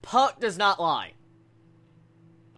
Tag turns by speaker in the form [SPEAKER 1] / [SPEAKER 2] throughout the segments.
[SPEAKER 1] Puck does not lie.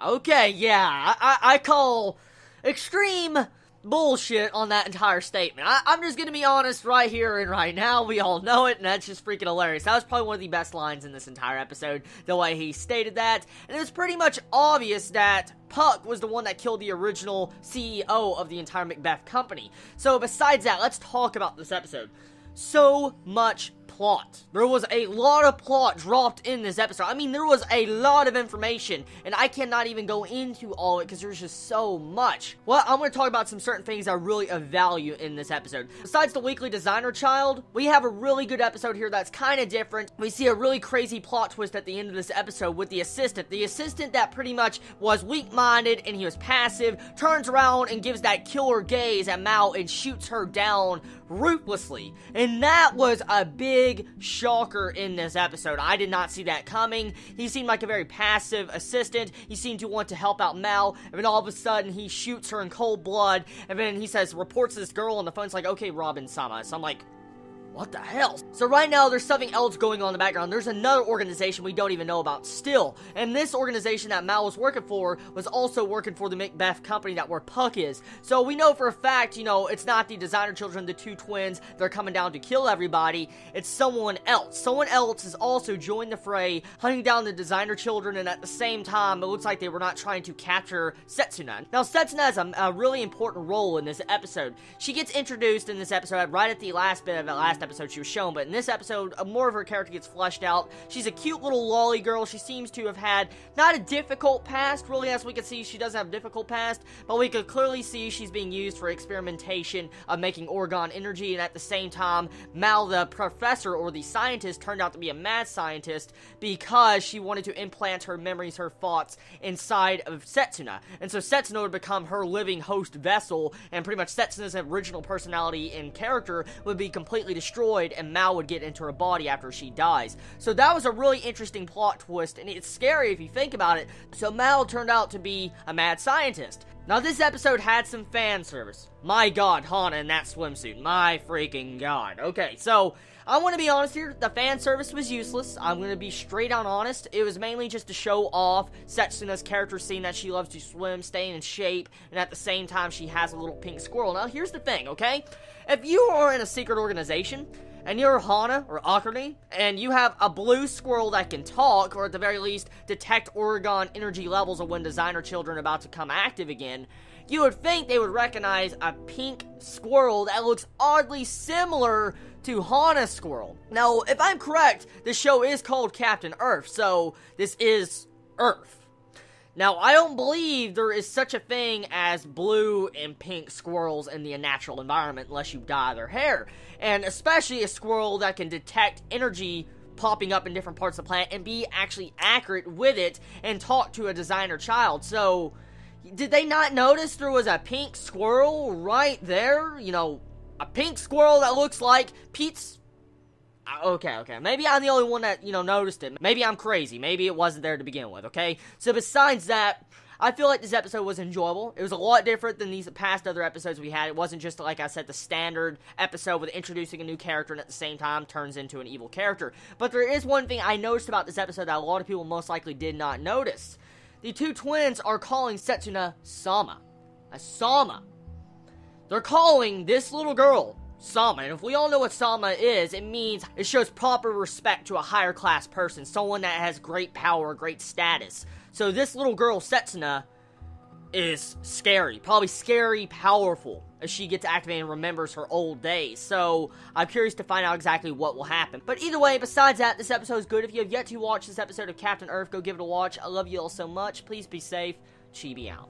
[SPEAKER 1] Okay, yeah, I call extreme bullshit on that entire statement. I'm just gonna be honest right here and right now. We all know it, and that's just freaking hilarious. That was probably one of the best lines in this entire episode, the way he stated that. And it was pretty much obvious that Puck was the one that killed the original CEO of the entire Macbeth company. So besides that, let's talk about this episode. So much plot. There was a lot of plot dropped in this episode. I mean, there was a lot of information, and I cannot even go into all of it because there's just so much. Well, I'm going to talk about some certain things I really value in this episode. Besides the weekly designer child, we have a really good episode here that's kind of different. We see a really crazy plot twist at the end of this episode with the assistant. The assistant that pretty much was weak-minded and he was passive, turns around and gives that killer gaze at Mao and shoots her down ruthlessly. And that was a big shocker in this episode. I did not see that coming. He seemed like a very passive assistant. He seemed to want to help out Mao, and then all of a sudden he shoots her in cold blood, and then he says, reports this girl on the phone. It's like, okay, Robin-sama. So I'm like, what the hell? So right now, there's something else going on in the background. There's another organization we don't even know about still. And this organization that Mao was working for was also working for the Macbeth company that where Puck is. So we know for a fact, you know, it's not the designer children, the two twins, they're coming down to kill everybody. It's someone else. Someone else has also joined the fray, hunting down the designer children, and at the same time, it looks like they were not trying to capture Setsuna. Now, Setsuna has a really important role in this episode. She gets introduced in this episode right at the last bit of the last episode she was shown, but in this episode, more of her character gets fleshed out. She's a cute little lolly girl. She seems to have had not a difficult past, really, as we can see, she doesn't have a difficult past, but we could clearly see she's being used for experimentation of making Orgone energy, and at the same time, Mal, the professor, or the scientist, turned out to be a mad scientist because she wanted to implant her memories, her thoughts, inside of Setsuna, and so Setsuna would become her living host vessel, and pretty much Setsuna's original personality and character would be completely destroyed, and Mao would get into her body after she dies. So that was a really interesting plot twist, and it's scary if you think about it. So Mao turned out to be a mad scientist. Now this episode had some fan service. My god, Hana in that swimsuit. My freaking god. Okay, so I want to be honest here, the fan service was useless. I'm going to be straight on honest. It was mainly just to show off Setsuna's character, seeing that she loves to swim, staying in shape, and at the same time she has a little pink squirrel. Now here's the thing, okay? If you are in a secret organization, and you're Hana, or Akane, and you have a blue squirrel that can talk, or at the very least, detect Orgone energy levels of when designer children are about to come active again, you would think they would recognize a pink squirrel that looks oddly similar to Hana's squirrel. Now, if I'm correct, the show is called Captain Earth, so this is Earth. Now, I don't believe there is such a thing as blue and pink squirrels in the natural environment unless you dye their hair. And especially a squirrel that can detect energy popping up in different parts of the planet and be actually accurate with it and talk to a designer child. So, did they not notice there was a pink squirrel right there? You know, a pink squirrel that looks like Pete's... Okay. Maybe I'm the only one that, you know, noticed it. Maybe I'm crazy. Maybe it wasn't there to begin with, okay? So besides that, I feel like this episode was enjoyable. It was a lot different than these past other episodes we had. It wasn't just, like I said, the standard episode with introducing a new character and at the same time turns into an evil character. But there is one thing I noticed about this episode that a lot of people most likely did not notice. The two twins are calling Setsuna Sama. A Sama. They're calling this little girl Sama, and if we all know what Sama is, it means it shows proper respect to a higher class person, someone that has great power, great status. So this little girl, Setsuna, is scary, probably scary, powerful, as she gets activated and remembers her old days. So I'm curious to find out exactly what will happen. But either way, besides that, this episode is good. If you have yet to watch this episode of Captain Earth, go give it a watch. I love you all so much. Please be safe. Chibi out.